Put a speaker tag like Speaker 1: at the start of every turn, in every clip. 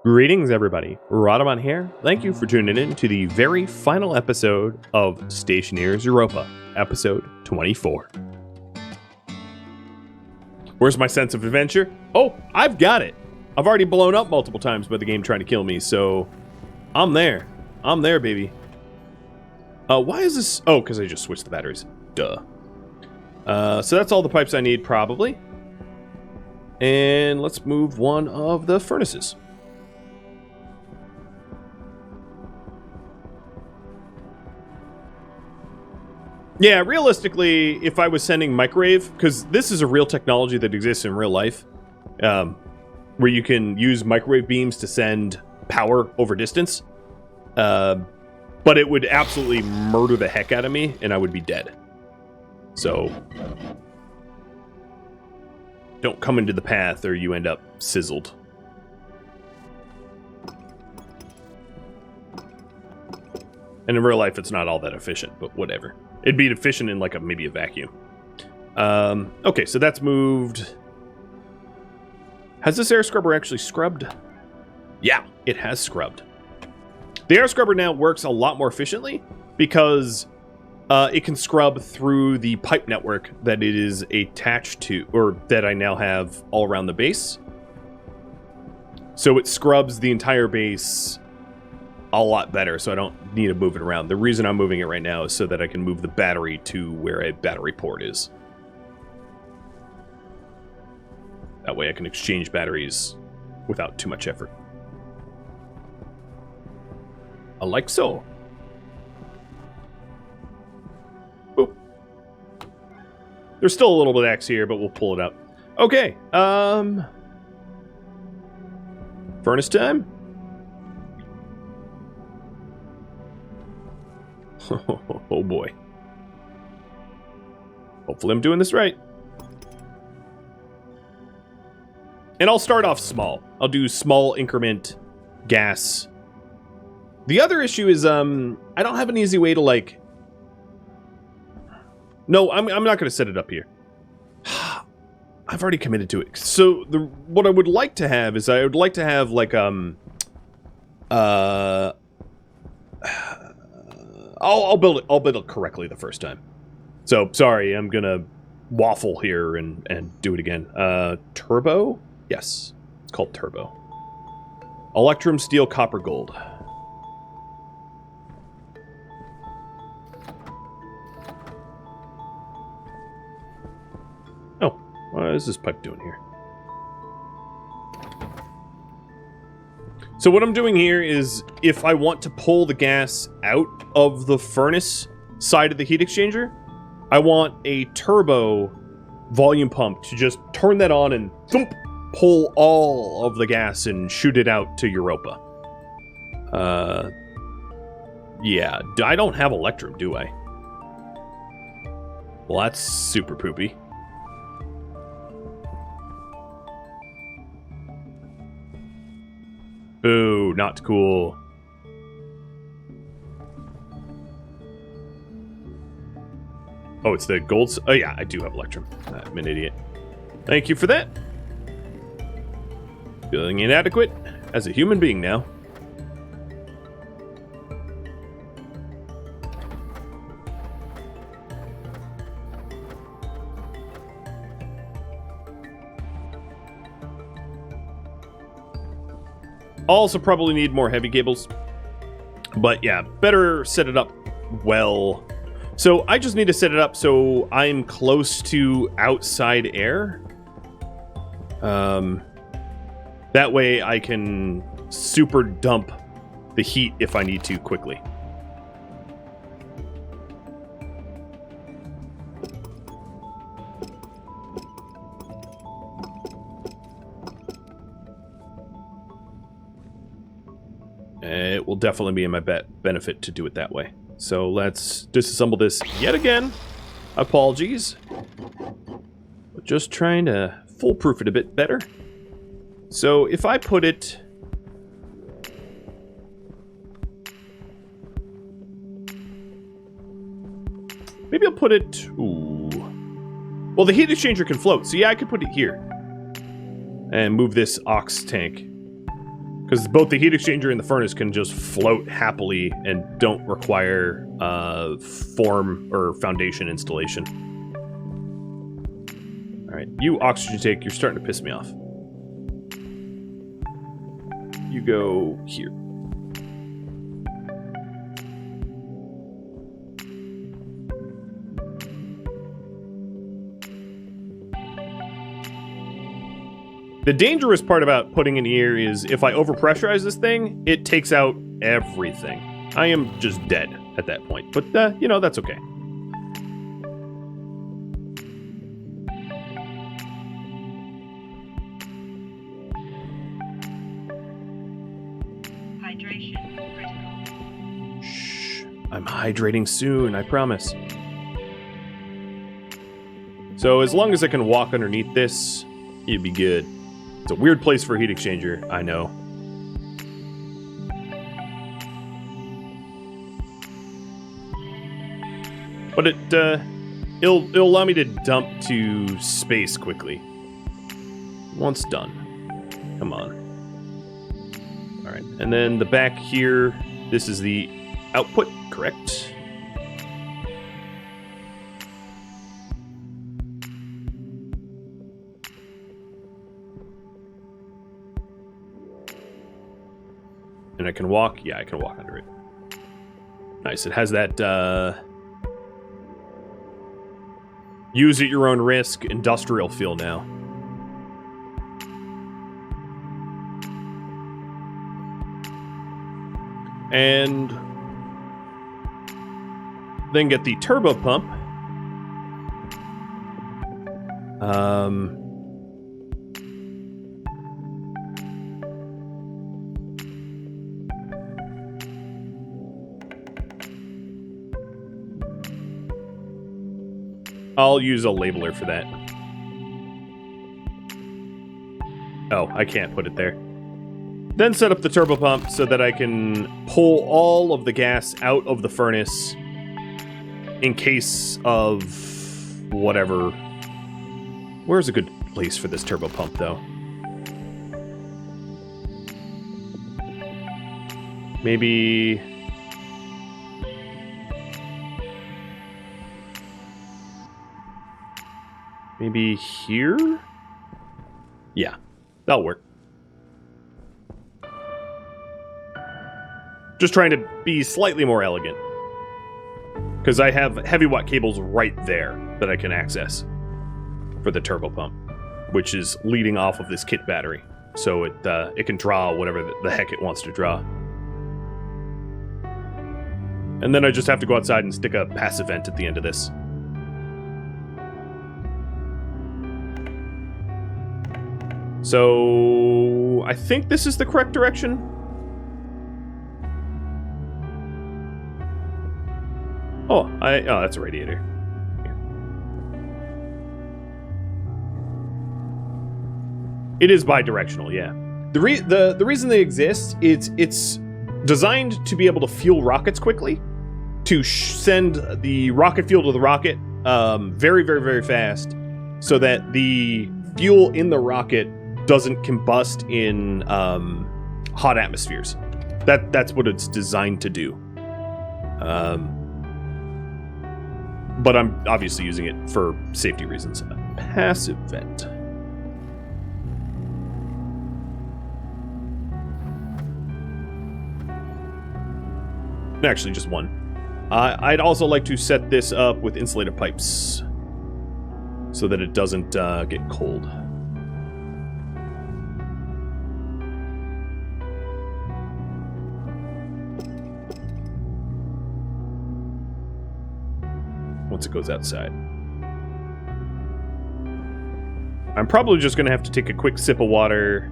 Speaker 1: Greetings, everybody. Rhadamant here. Thank you for tuning in to the very final episode of Stationeers Europa, episode 24. Where's my sense of adventure? Oh, I've got it. I've already blown up multiple times by the game trying to kill me, so I'm there. I'm there, baby. Why is this? Oh, because I just switched the batteries. Duh. So that's all the pipes I need, probably. And let's move one of the furnaces. Yeah, realistically, if I was sending microwave, because this is a real technology that exists in real life, where you can use microwave beams to send power over distance, but it would absolutely murder the heck out of me, and I would be dead. So, don't come into the path, or you end up sizzled. And in real life, it's not all that efficient, but whatever. It'd be efficient in like maybe a vacuum. Okay, so that's moved. Has this air scrubber actually scrubbed? Yeah, it has scrubbed. The air scrubber now works a lot more efficiently because it can scrub through the pipe network that it is attached to, or that I now have all around the base. So it scrubs the entire base a lot better, so I don't need to move it around. The reason I'm moving it right now is so that I can move the battery to where a battery port is. That way I can exchange batteries without too much effort. Like so. Boop. There's still a little bit of X here, but we'll pull it up. Okay, furnace time? Oh boy. Hopefully I'm doing this right. And I'll start off small. I'll do small increment gas. The other issue is I don't have an easy way to like... No, I'm not going to set it up here. I've already committed to it. So what I would like to have is I would like to have like I'll build it correctly the first time. So sorry, I'm gonna waffle here and do it again. Turbo? Yes, it's called turbo. Electrum, steel, copper, gold. Oh, what is this pipe doing here? So what I'm doing here is, if I want to pull the gas out of the furnace side of the heat exchanger, I want a turbo volume pump to just turn that on and thump, pull all of the gas and shoot it out to Europa. Yeah, I don't have Electrum, do I? Well, that's super poopy. Ooh, not cool. Oh, it's the gold... Oh, yeah, I do have Electrum. I'm an idiot. Thank you for that. Feeling inadequate as a human being now. Also probably need more heavy cables. But yeah, better set it up well. So I just need to set it up so I'm close to outside air. That way I can super dump the heat if I need to quickly. It will definitely be in my benefit to do it that way. So let's disassemble this yet again. Apologies. But just trying to foolproof it a bit better. So if I put it... Maybe I'll put it... Ooh. Well, the heat exchanger can float, so yeah, I could put it here. And move this aux tank. Because both the heat exchanger and the furnace can just float happily and don't require form or foundation installation. Alright, you oxygen tank, you're starting to piss me off. You go here. The dangerous part about putting in here is if I overpressurize this thing, it takes out everything. I am just dead at that point, but you know, that's okay.
Speaker 2: Hydration critical.
Speaker 1: Shh, I'm hydrating soon, I promise. So as long as I can walk underneath this, you'd be good. It's a weird place for a heat exchanger, I know. But it'll allow me to dump to space quickly. Once done. Come on. Alright, and then the back here, this is the output, correct? And I can walk? Yeah, I can walk under it. Nice. It has that, use at your own risk, industrial feel now. And then get the turbo pump. I'll use a labeler for that. Oh, I can't put it there. Then set up the turbo pump so that I can pull all of the gas out of the furnace in case of whatever. Where's a good place for this turbo pump, though? Maybe... maybe here? Yeah, that'll work. Just trying to be slightly more elegant. Because I have heavy watt cables right there that I can access for the turbo pump, which is leading off of this kit battery. So it can draw whatever the heck it wants to draw. And then I just have to go outside and stick a passive vent at the end of this. So I think this is the correct direction. Oh, that's a radiator. Here. It is bi-directional, yeah. The reason they exist is it's designed to be able to fuel rockets quickly, to send the rocket fuel to the rocket very, very, very fast, so that the fuel in the rocket doesn't combust in hot atmospheres. That's what it's designed to do. But I'm obviously using it for safety reasons. A passive vent. Actually, just one. I'd also like to set this up with insulated pipes so that it doesn't get cold. Once it goes outside. I'm probably just going to have to take a quick sip of water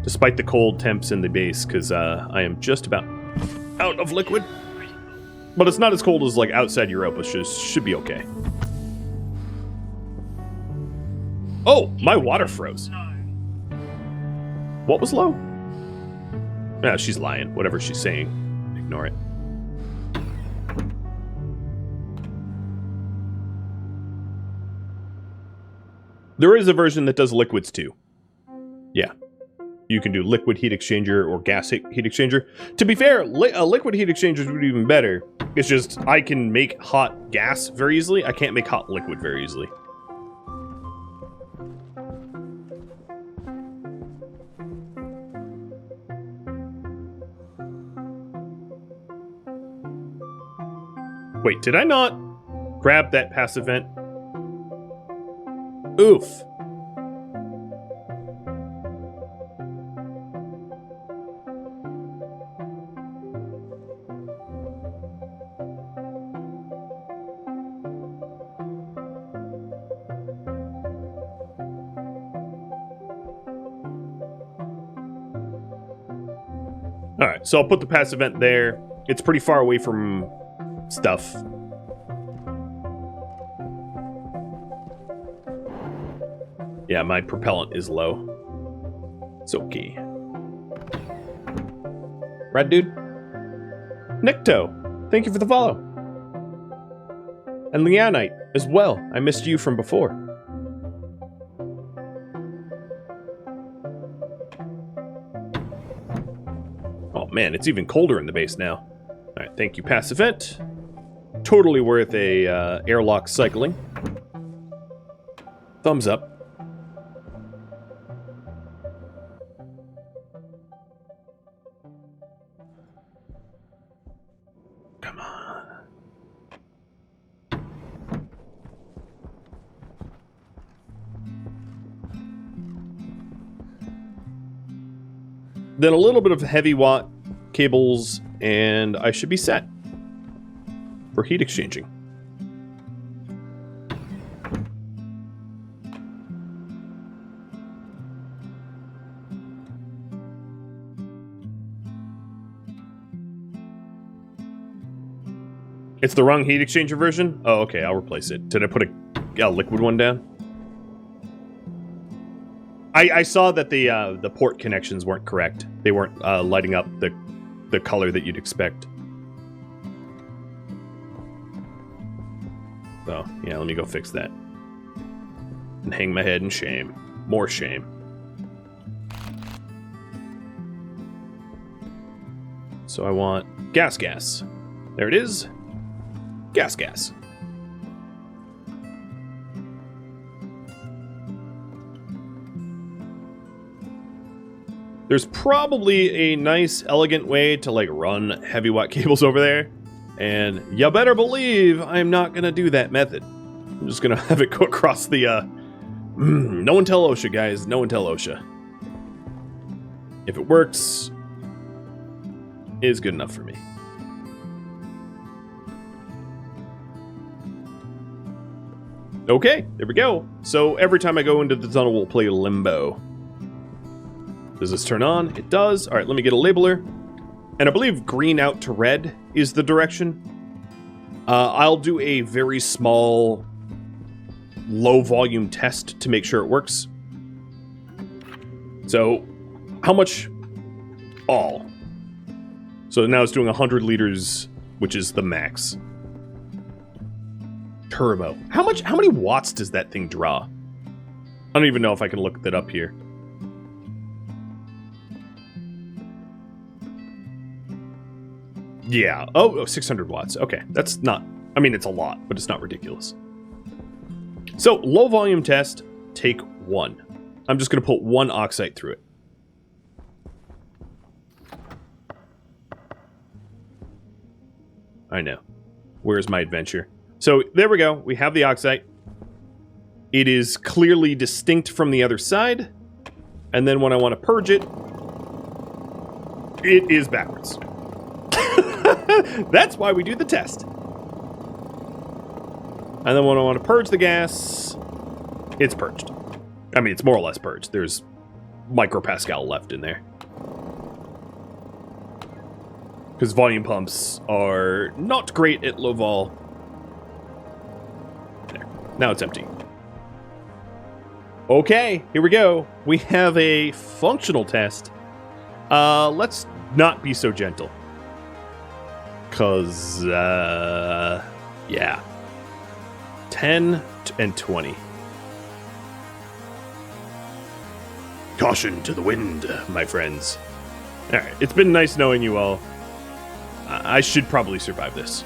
Speaker 1: despite the cold temps in the base because I am just about out of liquid. But it's not as cold as like outside Europa, should be okay. Oh, my water froze. What was low? Yeah, she's lying. Whatever she's saying, ignore it. There is a version that does liquids too. Yeah. You can do liquid heat exchanger or gas heat exchanger. To be fair, a liquid heat exchanger would be even better. It's just I can make hot gas very easily. I can't make hot liquid very easily. Wait, did I not grab that passive vent? Oof. Alright, so I'll put the passive vent there. It's pretty far away from stuff. Yeah, my propellant is low. It's okay. Rad dude. Nikto, thank you for the follow. And Leonite as well. I missed you from before. Oh man, it's even colder in the base now. Alright, thank you, passive vent. Totally worth a airlock cycling. Thumbs up. Come on. Then a little bit of heavy watt cables, and I should be set for heat exchanging. It's the wrong heat exchanger version? Oh, okay, I'll replace it. Did I put a liquid one down? I saw that the port connections weren't correct. They weren't lighting up the color that you'd expect. So, yeah, let me go fix that. And hang my head in shame. More shame. So I want gas. There it is. Gas. There's probably a nice, elegant way to, like, run heavy watt cables over there. And you better believe I'm not going to do that method. I'm just going to have it go across the, no one tell OSHA, guys. No one tell OSHA. If it works, it is good enough for me. Okay, there we go. So every time I go into the tunnel, we'll play Limbo. Does this turn on? It does. All right, let me get a labeler. And I believe green out to red is the direction. I'll do a very small, low volume test to make sure it works. So, how much? All. So now it's doing 100 liters, which is the max. Turbo. How many watts does that thing draw? I don't even know if I can look that up here. Yeah. Oh, 600 watts. Okay. That's not... I mean, it's a lot, but it's not ridiculous. So, low volume test, take 1. I'm just going to put 1 oxide through it. I know. Where's my adventure? So, there we go. We have the oxide. It is clearly distinct from the other side. And then when I want to purge it, it is backwards. That's why we do the test. And then when I want to purge the gas, it's purged. I mean, it's more or less purged. There's micropascal left in there. Because volume pumps are not great at low vol. There. Now it's empty. Okay, here we go. We have a functional test. Let's not be so gentle. Because, yeah. 10 and 20. Caution to the wind, my friends. Alright, it's been nice knowing you all. I should probably survive this.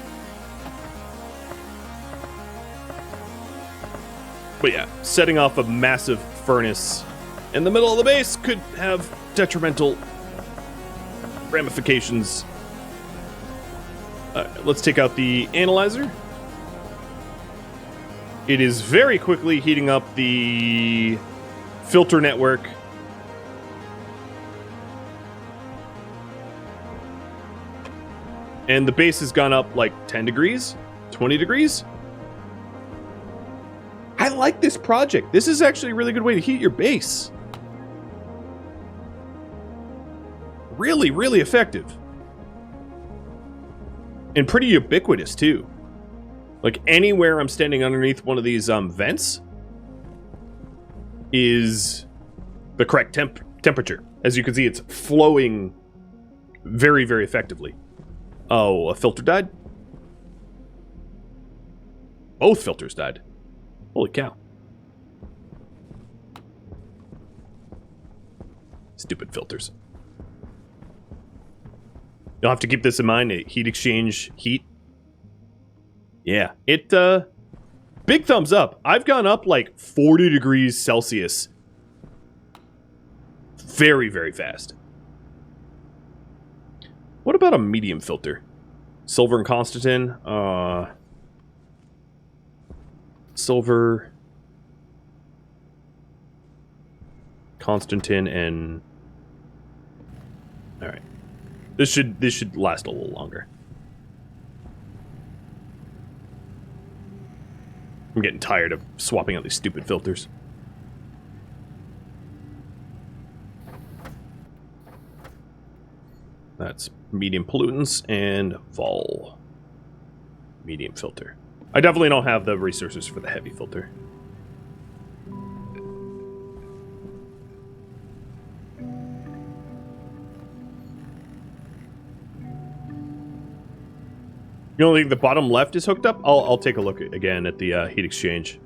Speaker 1: But yeah, setting off a massive furnace in the middle of the base could have detrimental ramifications. Let's take out the analyzer. It is very quickly heating up the filter network. And the base has gone up like 10 degrees, 20 degrees. I like this project. This is actually a really good way to heat your base. Really, really effective. And pretty ubiquitous, too. Like, anywhere I'm standing underneath one of these vents is the correct temperature. As you can see, it's flowing very, very effectively. Oh, a filter died? Both filters died. Holy cow. Stupid filters. You'll have to keep this in mind. Heat exchange heat. Yeah. It, big thumbs up. I've gone up like 40 degrees Celsius. Very, very fast. What about a medium filter? Silver and Constantin. Silver, Constantin, and all right. This should last a little longer. I'm getting tired of swapping out these stupid filters. That's medium pollutants and vol. Medium filter. I definitely don't have the resources for the heavy filter. You don't think the bottom left is hooked up? I'll take a look again at the heat exchange.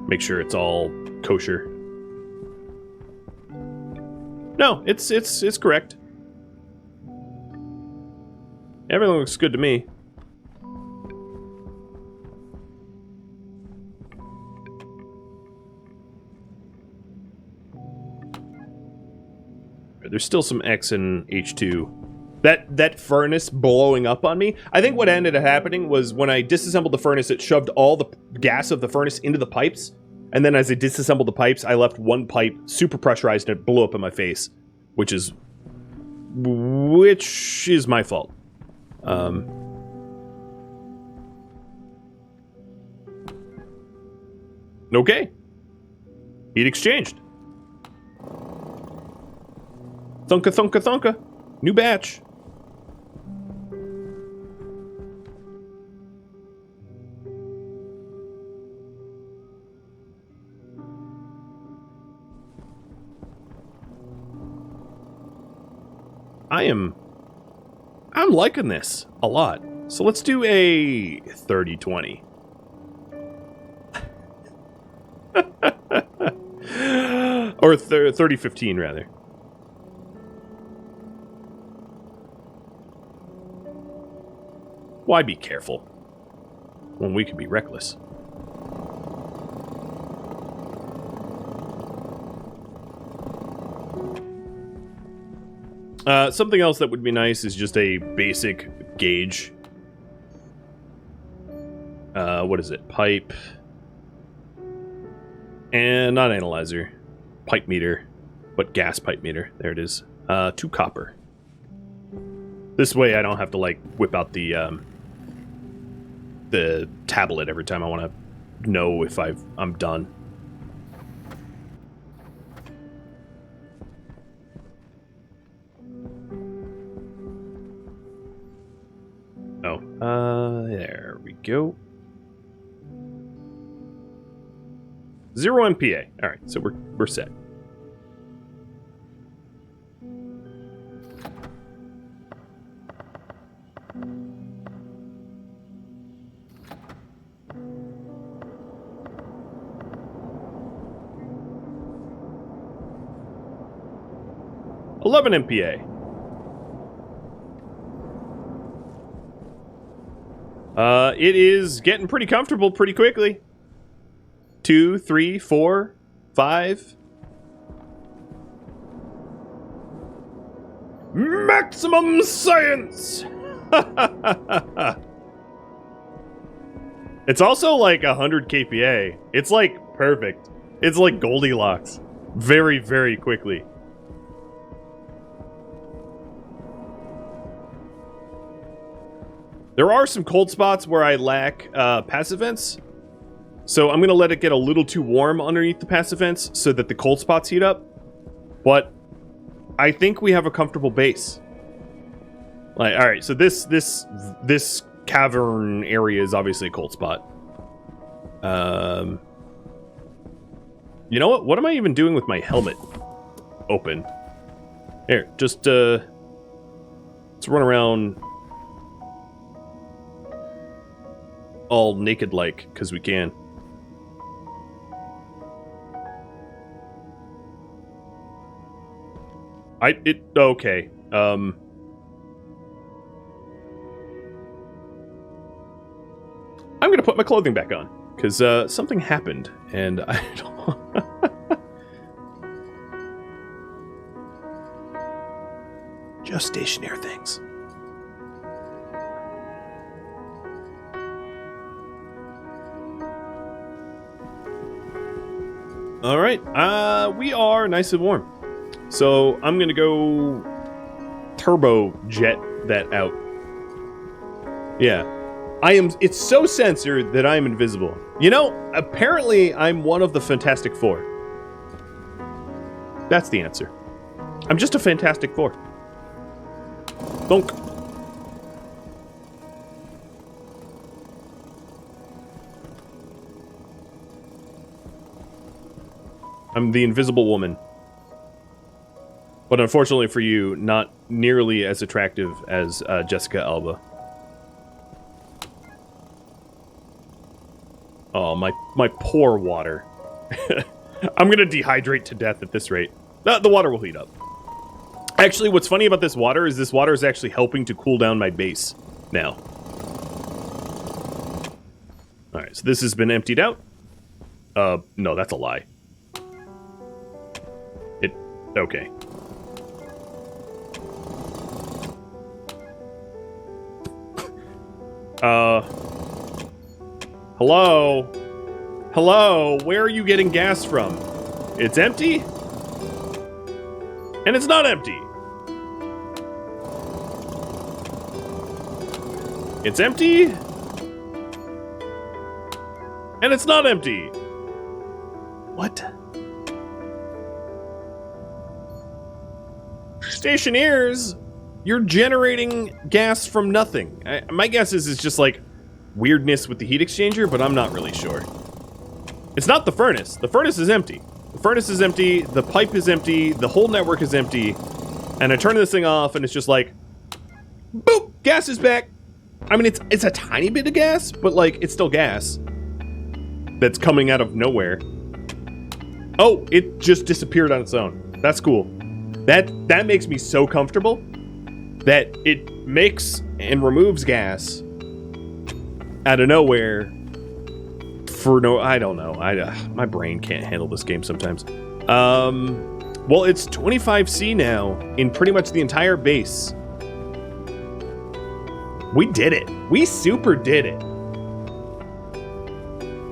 Speaker 1: Make sure it's all kosher. No, it's correct. Everything looks good to me. There's still some X and H2. That furnace blowing up on me. I think what ended up happening was when I disassembled the furnace, it shoved all the gas of the furnace into the pipes. And then as I disassembled the pipes, I left one pipe super pressurized and it blew up in my face. Which is my fault. Okay. Heat exchanged. Thunka, thunka, thunka. New batch. I'm liking this a lot. So let's do a 30-20. Or 30-15 rather. Why be careful when we can be reckless? Something else that would be nice is just a basic gauge. What is it? Pipe. And not analyzer. Pipe meter. But gas pipe meter. There it is. 2 copper. This way I don't have to, like, whip out the tablet every time I want to know if I'm done. There we go. 0 MPA. All right, so we're set. 11 MPa. It is getting pretty comfortable pretty quickly. 2, 3, 4, 5. Maximum science! It's also like 100 kPa. It's like perfect. It's like Goldilocks. Very, very quickly. There are some cold spots where I lack passive vents. So I'm going to let it get a little too warm underneath the passive vents so that the cold spots heat up. But I think we have a comfortable base. Like, all right, so this cavern area is obviously a cold spot. You know what? What am I even doing with my helmet open? Here, just let's run around all naked like, because we can. Okay. I'm gonna put my clothing back on, because something happened, and I don't... Just Stationeer things. Alright, we are nice and warm. So, I'm gonna go turbo jet that out. Yeah. It's so censored that I am invisible. You know, apparently I'm one of the Fantastic Four. That's the answer. I'm just a Fantastic Four. Donk. I'm the Invisible Woman. But unfortunately for you, not nearly as attractive as Jessica Alba. Oh, my poor water. I'm gonna dehydrate to death at this rate. The water will heat up. Actually, what's funny about this water is actually helping to cool down my base now. Alright, so this has been emptied out. No, that's a lie. Okay. Hello? Hello? Where are you getting gas from? It's empty? And it's not empty. It's empty? And it's not empty. What? Stationeers, you're generating gas from nothing. My guess is it's just like weirdness with the heat exchanger, but I'm not really sure. It's not the furnace. The furnace is empty. The furnace is empty, the pipe is empty, the whole network is empty, and I turn this thing off and it's just like, boop, gas is back. I mean, it's a tiny bit of gas, but like, it's still gas that's coming out of nowhere. Oh, it just disappeared on its own. That's cool. That makes me so comfortable that it makes and removes gas out of nowhere for no... I don't know. My brain can't handle this game sometimes. Well, it's 25C now in pretty much the entire base. We did it. We super did it.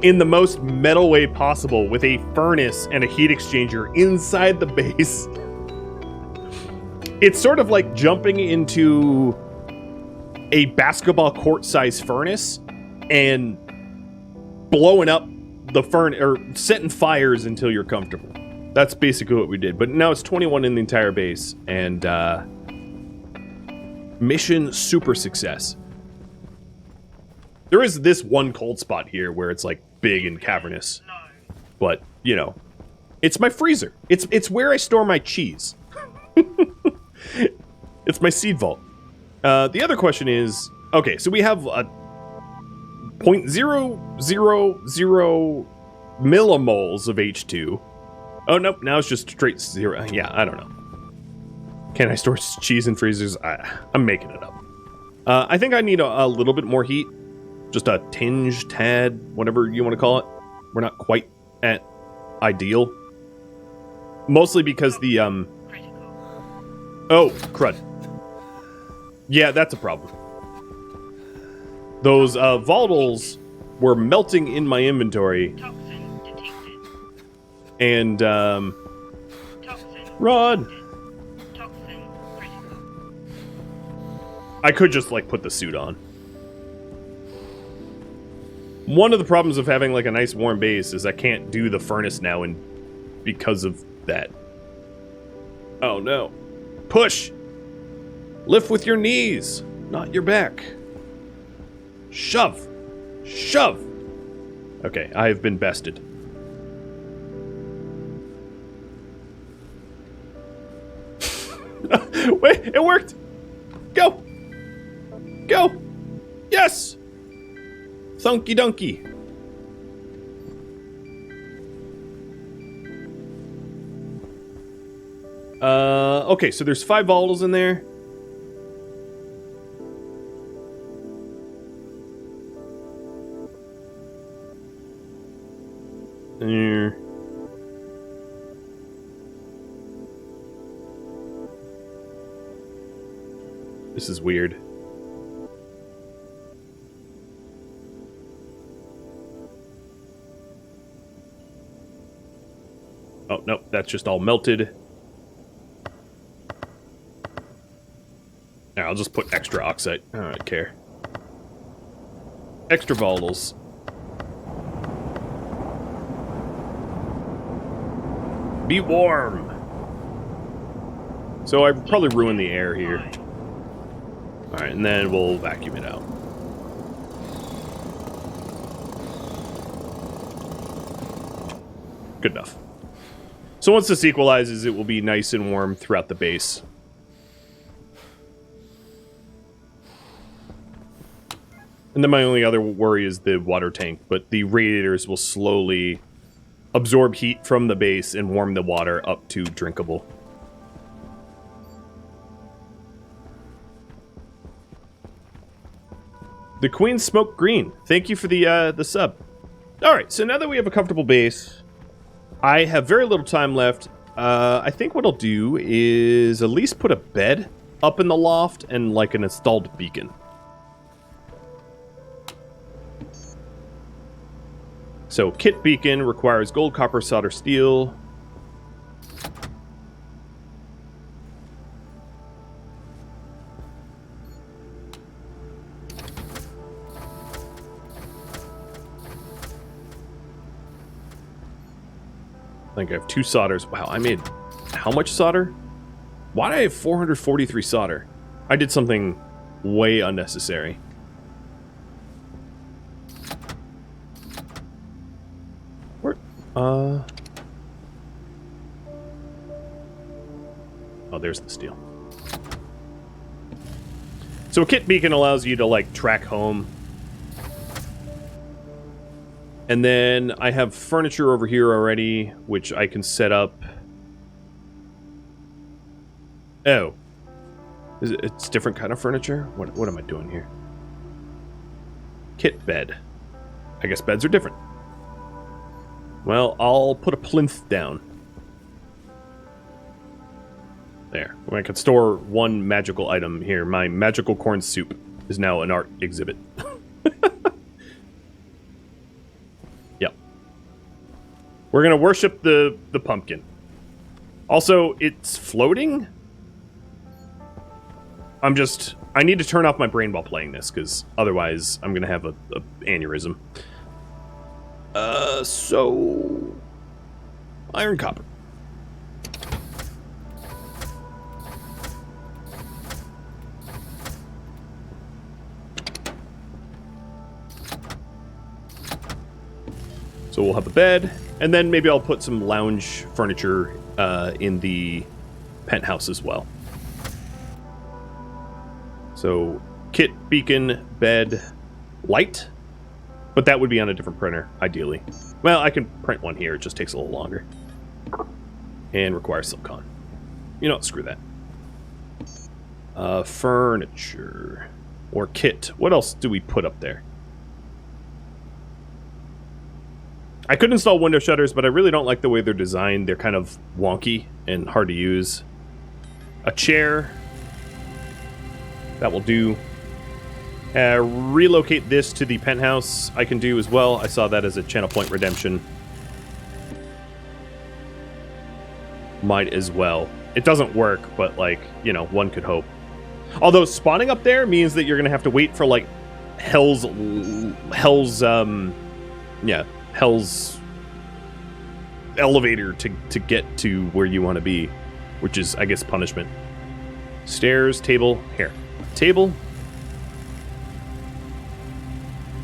Speaker 1: In the most metal way possible with a furnace and a heat exchanger inside the base. It's sort of like jumping into a basketball court-size furnace and blowing up the furnace, or setting fires until you're comfortable. That's basically what we did. But now it's 21 in the entire base, and mission super success. There is this one cold spot here where it's like big and cavernous, but you know, it's my freezer. It's where I store my cheese. It's my seed vault. The other question is, okay, so we have a 0.000 millimoles of H2. Oh, nope, now it's just straight zero. Yeah, I don't know. Can I store cheese in freezers? I'm making it up. I think I need a little bit more heat. Just a tinge, tad, whatever you want to call it. We're not quite at ideal. Mostly because the,
Speaker 2: Critical.
Speaker 1: Oh, crud. Yeah, that's a problem. Those, volatiles were melting in my inventory.
Speaker 2: Toxin detected.
Speaker 1: And,
Speaker 2: Toxin.
Speaker 1: run!
Speaker 2: detected. Toxin critical.
Speaker 1: I could just, like, put the suit on. One of the problems of having, like, a nice warm base is I can't do the furnace now and because of that. Oh, no. Push! Lift with your knees, not your back. Shove! Shove! Okay, I have been bested. Wait, it worked! Go! Go! Yes! Thunky dunky. Okay, so there's 5 volatiles in there. There. This is weird. Oh, no, that's just all melted. Now, I'll just put extra oxide. I don't care. Extra volatiles. Be warm. So I probably ruined the air here. Alright, and then we'll vacuum it out. Good enough. So once this equalizes, it will be nice and warm throughout the base. And then my only other worry is the water tank, but the radiators will slowly absorb heat from the base and warm the water up to drinkable. The Queen's Smoke Green. Thank you for the sub. Alright, so now that we have a comfortable base, I have very little time left. I think what I'll do is at least put a bed up in the loft and like an installed beacon. So, kit beacon requires gold, copper, solder, steel. I think I have 2 solders. Wow, I made how much solder? Why did I have 443 solder? I did something way unnecessary. Where? Oh, there's the steel. So a kit beacon allows you to, like, track home. And then I have furniture over here already, which I can set up. Oh. It's different kind of furniture? What am I doing here? Kit bed. I guess beds are different. Well, I'll put a plinth down. There. I can store 1 magical item here. My magical corn soup is now an art exhibit. Yep. We're gonna worship the pumpkin. Also, it's floating? I need to turn off my brain while playing this, because otherwise I'm gonna have a aneurysm. So... iron copper. So we'll have a bed, and then maybe I'll put some lounge furniture in the penthouse as well. So, kit, beacon, bed, light. But that would be on a different printer, ideally. Well, I can print one here, it just takes a little longer. And requires silicon. You know what, screw that. Furniture. Or kit. What else do we put up there? I could install window shutters, but I really don't like the way they're designed. They're kind of wonky and hard to use. A chair. That will do. Relocate this to the penthouse. I can do as well. I saw that as a channel point redemption. Might as well. It doesn't work, but, like, you know, one could hope. Although spawning up there means that you're going to have to wait for, like, Hell's elevator to get to where you want to be, which is, I guess, punishment. Stairs, table, here. Table.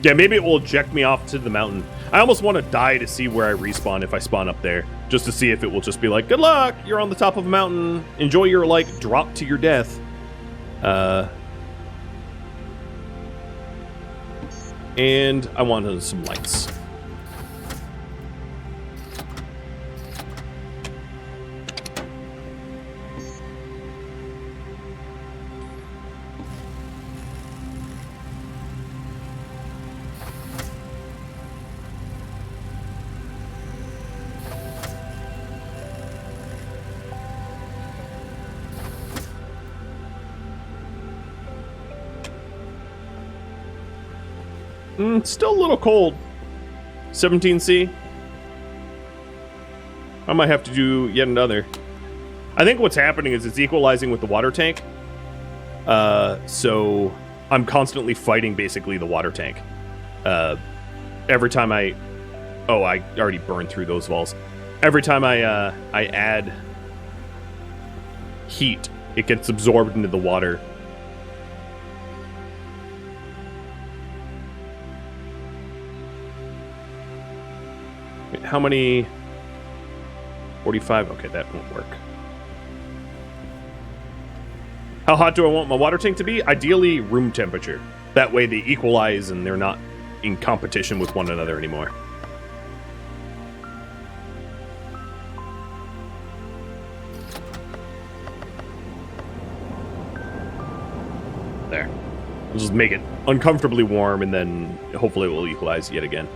Speaker 1: Yeah, maybe it will eject me off to the mountain. I almost want to die to see where I respawn if I spawn up there, just to see if it will just be like, good luck, you're on the top of a mountain, enjoy your, like, drop to your death. And I wanted some lights. Still a little cold. 17C. I might have to do yet another. I think what's happening is it's equalizing with the water tank. So I'm constantly fighting basically the water tank. Every time I already burned through those walls. Every time I add heat, it gets absorbed into the water. How many? 45? Okay, that won't work. How hot do I want my water tank to be? Ideally, room temperature. That way they equalize and they're not in competition with one another anymore. There. I'll just make it uncomfortably warm and then hopefully it will equalize yet again.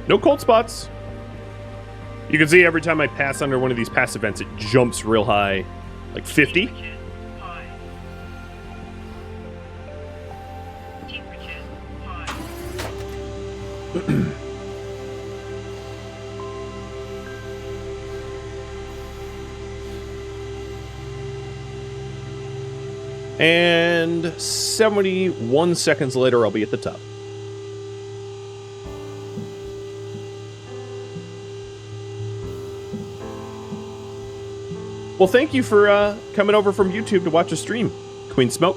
Speaker 1: No cold spots. You can see every time I pass under one of these pass events, it jumps real high, like 50.
Speaker 2: Temperature high. Temperature high.
Speaker 1: And 71 seconds later, I'll be at the top. Well, thank you for coming over from YouTube to watch a stream, Queen Smoke.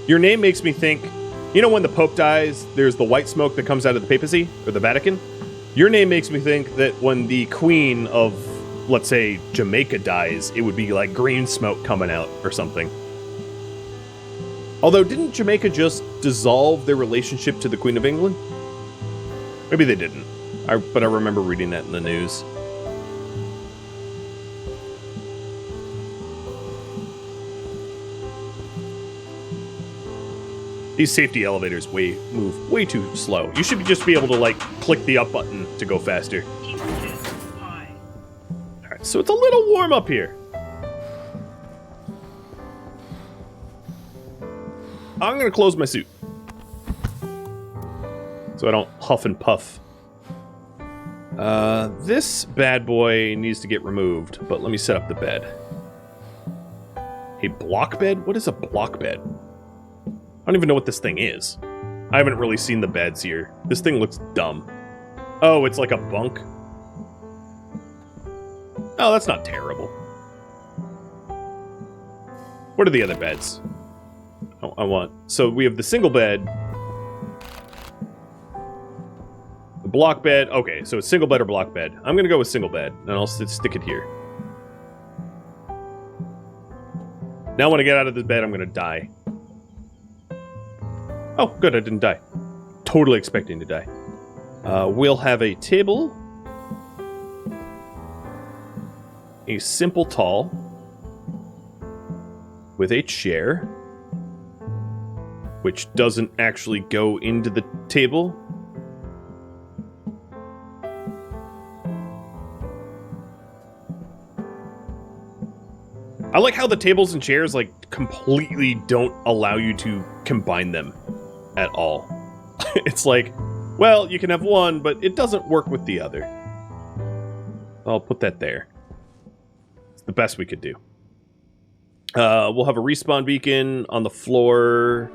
Speaker 1: Your name makes me think, you know when the Pope dies, there's the white smoke that comes out of the papacy, or the Vatican? Your name makes me think that when the Queen of, let's say, Jamaica dies, it would be like green smoke coming out, or something. Although, didn't Jamaica just dissolve their relationship to the Queen of England? Maybe they didn't, but I remember reading that in the news. These safety elevators move way too slow. You should just be able to, like, click the up button to go faster.
Speaker 2: Temperature high.
Speaker 1: Alright, so it's a little warm up here. I'm gonna close my suit, so I don't huff and puff. This bad boy needs to get removed, but let me set up the bed. A block bed? What is a block bed? I don't even know what this thing is. I haven't really seen the beds here. This thing looks dumb. Oh, it's like a bunk? Oh, that's not terrible. What are the other beds? Oh, I want... So we have the single bed. The block bed. Okay, so it's single bed or block bed. I'm gonna go with single bed, and I'll stick it here. Now when I get out of this bed, I'm going to die. Oh, good, I didn't die. Totally expecting to die. We'll have a table. A simple tall. With a chair. Which doesn't actually go into the table. I like how the tables and chairs, like, completely don't allow you to combine them at all. It's like, well, you can have one, but it doesn't work with the other. I'll put that there. It's the best we could do. We'll have a respawn beacon on the floor.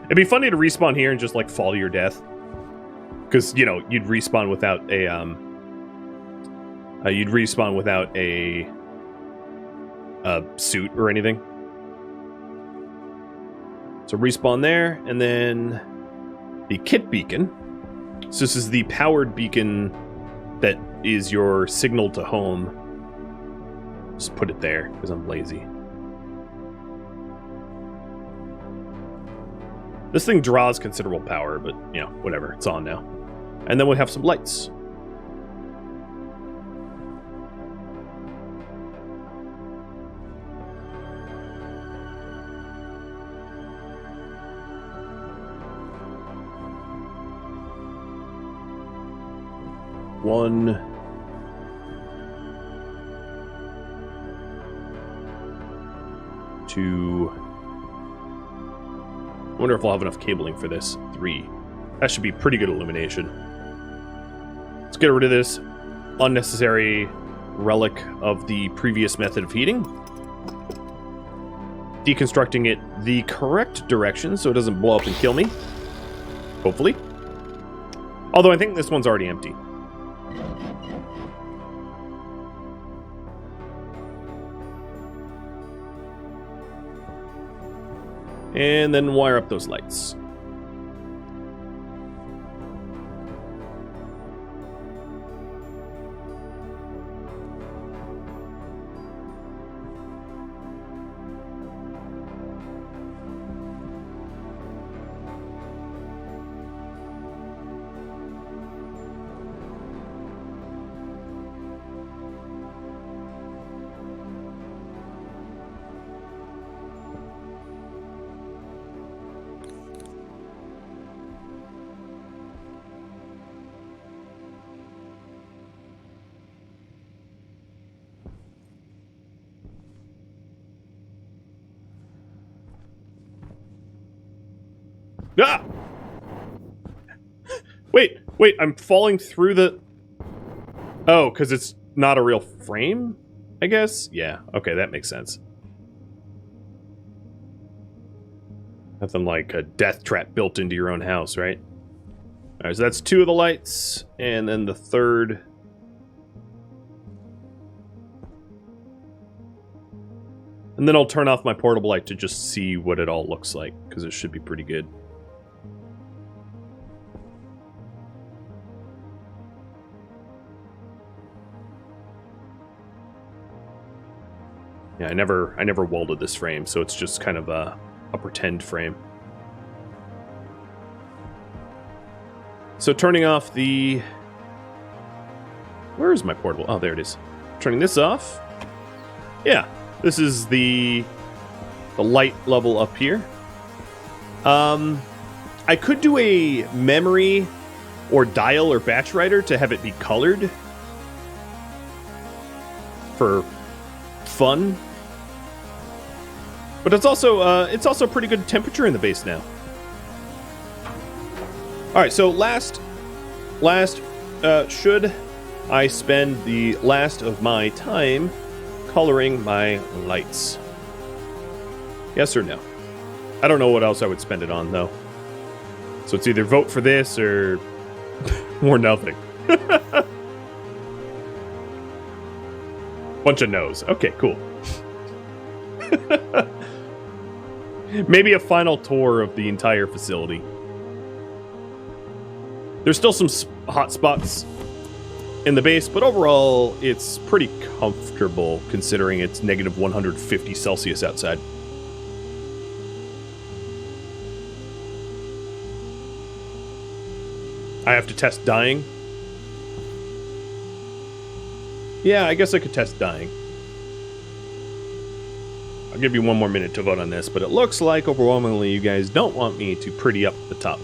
Speaker 1: It'd be funny to respawn here and just, like, fall to your death. Because, you know, you'd respawn without a, suit or anything. So respawn there, and then the kit beacon. So this is the powered beacon that is your signal to home. Just put it there, because I'm lazy. This thing draws considerable power, but, you know, whatever. It's on now. And then we have some lights. One. Two. I wonder if we'll have enough cabling for this. 3. That should be pretty good illumination. Let's get rid of this unnecessary relic of the previous method of heating. Deconstructing it the correct direction so it doesn't blow up and kill me. Hopefully. Although I think this one's already empty. And then wire up those lights. Ah! Wait, I'm falling through the... Oh, because it's not a real frame, I guess? Yeah, okay, that makes sense. Nothing like a death trap built into your own house, right? Alright, so that's 2 of the lights, and then the third... And then I'll turn off my portable light to just see what it all looks like, because it should be pretty good. Yeah, I never welded this frame, so it's just kind of a pretend frame. So turning off the... Where is my portable? Oh, there it is. Turning this off. Yeah, this is the light level up here. I could do a memory or dial or batch writer to have it be colored for fun, but it's also pretty good temperature in the base now. All right, so last should I spend the last of my time coloring my lights? Yes or no? I don't know what else I would spend it on though. So it's either vote for this or or nothing. Bunch of no's. Okay, cool. Maybe a final tour of the entire facility. There's still some hot spots in the base, but overall, it's pretty comfortable considering it's negative 150 Celsius outside. I have to test dying. Yeah, I guess I could test dying. I'll give you one more minute to vote on this, but it looks like overwhelmingly you guys don't want me to pretty up the top.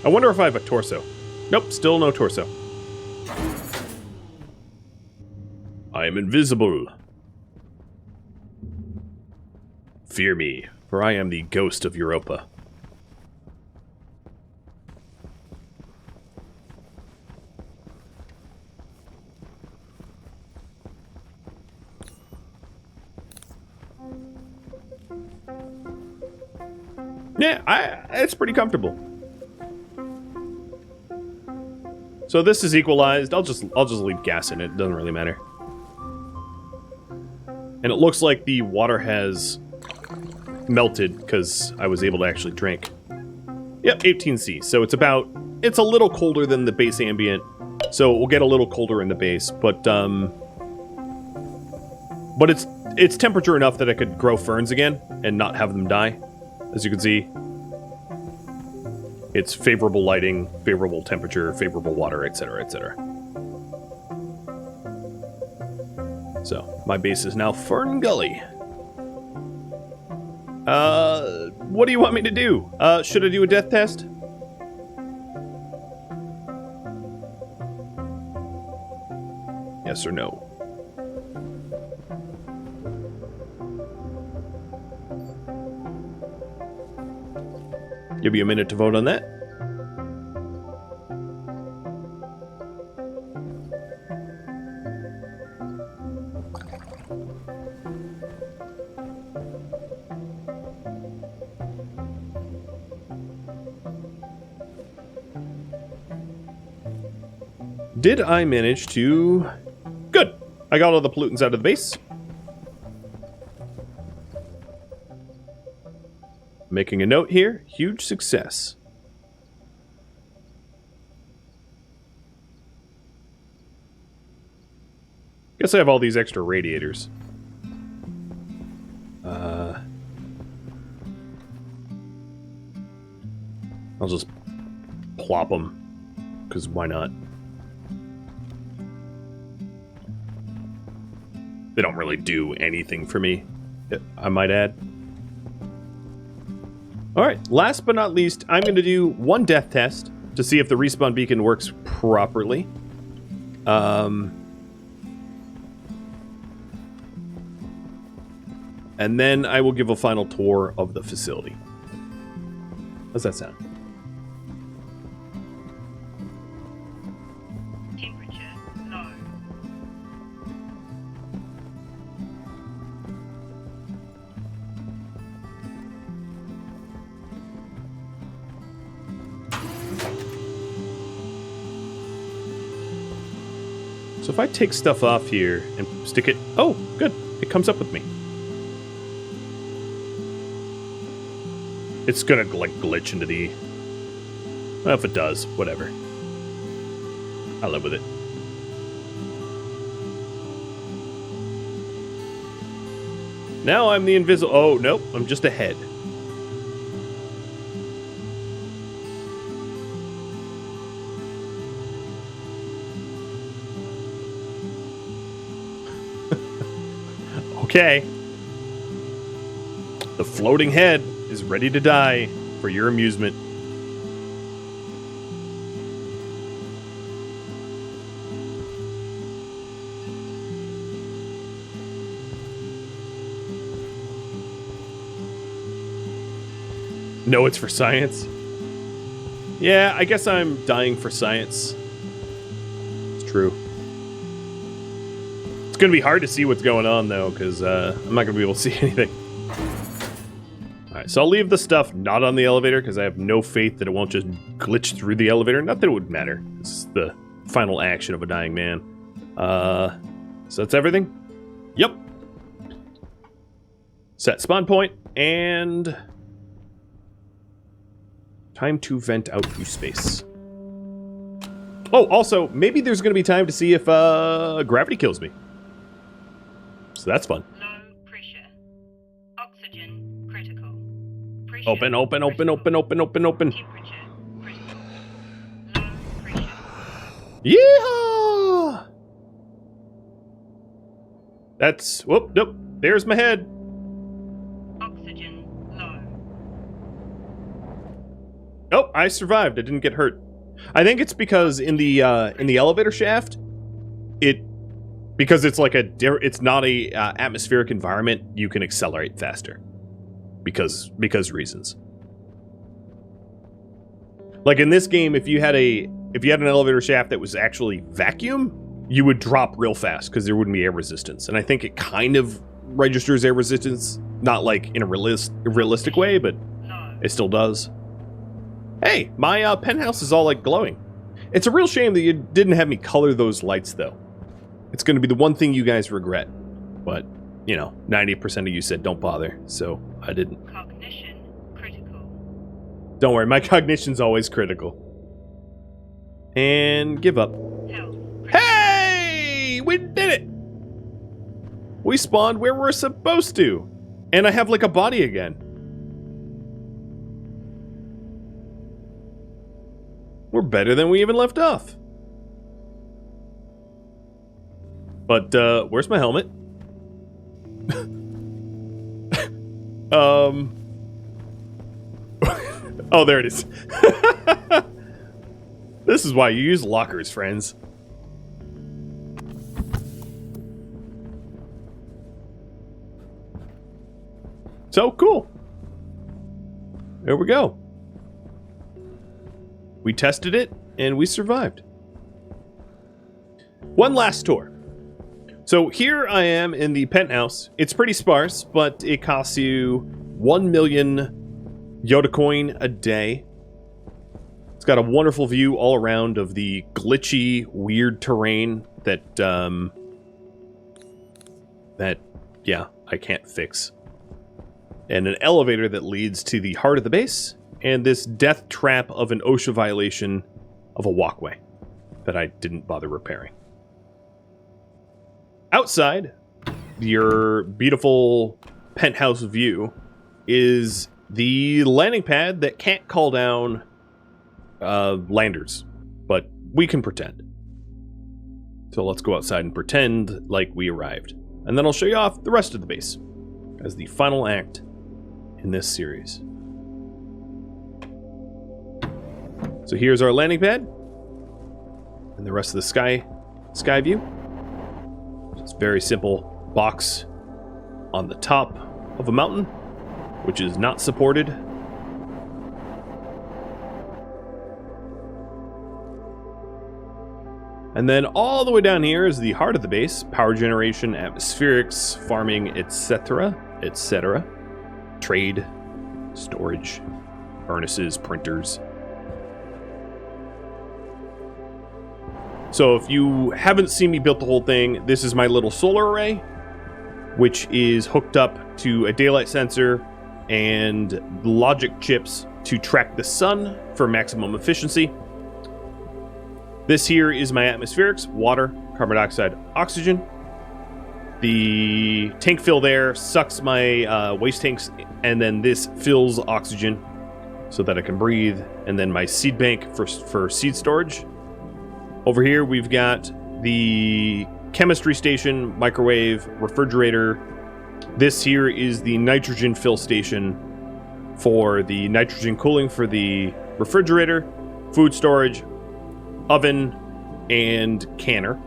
Speaker 1: I wonder if I have a torso. Nope, still no torso. I am invisible. Fear me, for I am the ghost of Europa. Yeah, it's pretty comfortable. So this is equalized. I'll just leave gas in it. It doesn't really matter. And it looks like the water has melted because I was able to actually drink. Yep, 18C. So it's a little colder than the base ambient. So it will get a little colder in the base, but it's temperature enough that I could grow ferns again and not have them die. As you can see, it's favorable lighting, favorable temperature, favorable water, etc., etc. So, my base is now Fern Gully. What do you want me to do? Should I do a death test? Yes or no? Give you a minute to vote on that. Did I manage to... Good! I got all the pollutants out of the base. Making a note here, huge success. Guess I have all these extra radiators. I'll just plop them, because why not? They don't really do anything for me, I might add. Alright, last but not least, I'm going to do one death test to see if the respawn beacon works properly. And then I will give a final tour of the facility. How's that sound?
Speaker 2: Temperature low.
Speaker 1: So if I take stuff off here and stick it... Oh, good. It comes up with me. It's gonna like glitch into the... Well, if it does, whatever. I'll live with it. Now I'm the invisible... Oh, nope. I'm just a head. Okay. The floating head is ready to die for your amusement. No, it's for science. Yeah, I guess I'm dying for science. It's true. It's going to be hard to see what's going on, though, because I'm not going to be able to see anything. Alright, so I'll leave the stuff not on the elevator, because I have no faith that it won't just glitch through the elevator. Not that it would matter. This is the final action of a dying man. So that's everything? Yep. Set spawn point, and... time to vent out through space. Oh, also, maybe there's going to be time to see if gravity kills me. So that's fun.
Speaker 2: Low pressure. Oxygen critical. Pressure
Speaker 1: Open.
Speaker 2: Temperature critical. Low pressure.
Speaker 1: Yeehaw! That's... Whoop, nope. There's my head.
Speaker 2: Oxygen low.
Speaker 1: Oh, I survived. I didn't get hurt. I think it's because in the elevator shaft, because it's like it's not a atmospheric environment, you can accelerate faster. Because reasons. Like in this game, if you had an elevator shaft that was actually vacuum, you would drop real fast because there wouldn't be air resistance. And I think it kind of registers air resistance, not like in a realistic way, but
Speaker 2: Low.
Speaker 1: it still does. Hey, my penthouse is all like glowing. It's a real shame that you didn't have me color those lights though. It's going to be the one thing you guys regret. But, 90% of you said don't bother, so I didn't.
Speaker 2: Cognition critical.
Speaker 1: Don't worry, my cognition's always critical. And give up.
Speaker 2: Health.
Speaker 1: Hey! We did it! We spawned where we're supposed to. And I have like a body again. We're better than we even left off. But, where's my helmet? Oh, there it is. This is why you use lockers, friends. So, cool. There we go. We tested it, and we survived. One last tour. So here I am in the penthouse. It's pretty sparse, but it costs you 1 million Yoda coin a day. It's got a wonderful view all around of the glitchy, weird terrain that I can't fix. And an elevator that leads to the heart of the base, and this death trap of an OSHA violation of a walkway that I didn't bother repairing. Outside, your beautiful penthouse view is the landing pad that can't call down landers, but we can pretend. So let's go outside and pretend like we arrived. And then I'll show you off the rest of the base as the final act in this series. So here's our landing pad and the rest of the sky view. It's a very simple box on the top of a mountain, which is not supported. And then all the way down here is the heart of the base, power generation, atmospherics, farming, etc., etc. Trade, storage, furnaces, printers. So if you haven't seen me build the whole thing, this is my little solar array, which is hooked up to a daylight sensor and logic chips to track the sun for maximum efficiency. This here is my atmospherics, water, carbon dioxide, oxygen. The tank fill there sucks my waste tanks, and then this fills oxygen so that I can breathe. And then my seed bank for seed storage. Over here, we've got the chemistry station, microwave, refrigerator. This here is the nitrogen fill station for the nitrogen cooling for the refrigerator, food storage, oven, and canner.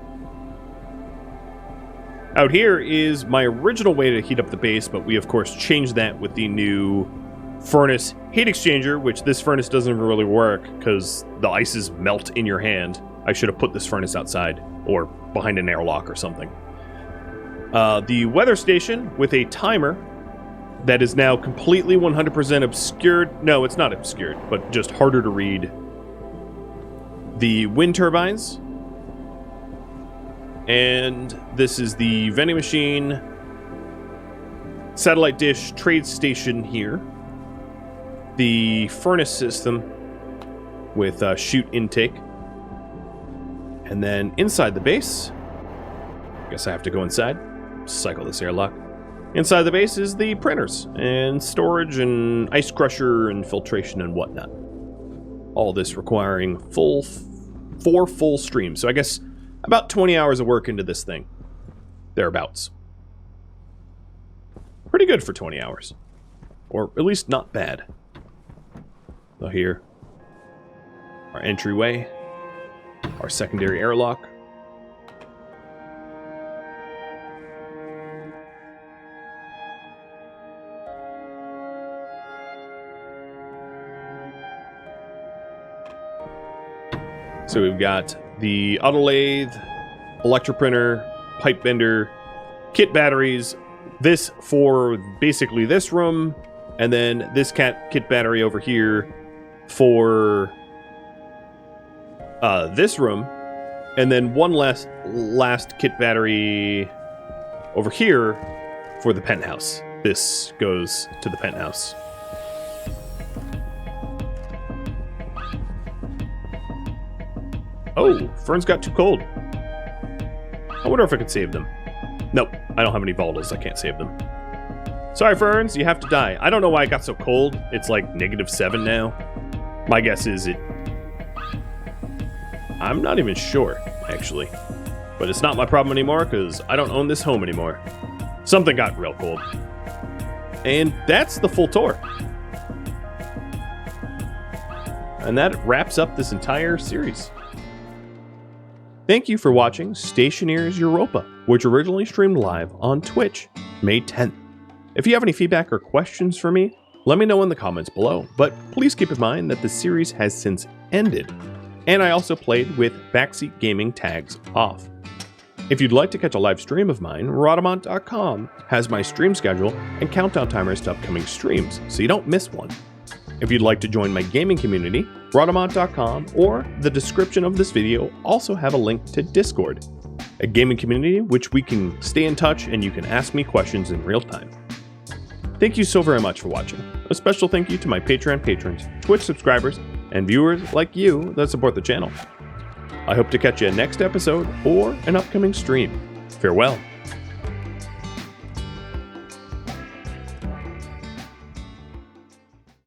Speaker 1: Out here is my original way to heat up the base, but we of course changed that with the new furnace heat exchanger, which this furnace doesn't really work because the ices melt in your hand. I should have put this furnace outside or behind an airlock or something. The weather station with a timer that is now completely 100% obscured. No, it's not obscured, but just harder to read. The wind turbines. And this is the vending machine, satellite dish, trade station here. The furnace system with chute intake. And then inside the base, I guess I have to go inside, cycle this airlock. Inside the base is the printers and storage and ice crusher and filtration and whatnot. All this requiring 4 full streams. So I guess about 20 hours of work into this thing. Thereabouts. Pretty good for 20 hours. Or at least not bad. So here, our entryway, our secondary airlock. So we've got the autolathe, electroprinter, pipe bender, kit batteries, this for basically this room, and then this kit battery over here for this room, and then one last kit battery over here for the penthouse. This goes to the penthouse. Oh, Fern's got too cold. I wonder if I could save them. Nope, I don't have any volatiles. I can't save them. Sorry, Ferns, you have to die. I don't know why it got so cold. It's like -7 now. My guess is I'm not even sure, actually. But it's not my problem anymore because I don't own this home anymore. Something got real cold. And that's the full tour. And that wraps up this entire series. Thank you for watching Stationeers Europa, which originally streamed live on Twitch, May 10th. If you have any feedback or questions for me, let me know in the comments below, but please keep in mind that the series has since ended, and I also played with backseat gaming tags off. If you'd like to catch a live stream of mine, Rhadamant.com has my stream schedule and countdown timers to upcoming streams, so you don't miss one. If you'd like to join my gaming community, Rhadamant.com or the description of this video also have a link to Discord, a gaming community which we can stay in touch and you can ask me questions in real time. Thank you so very much for watching. A special thank you to my Patreon patrons, Twitch subscribers, and viewers like you that support the channel. I hope to catch you next episode or an upcoming stream. Farewell.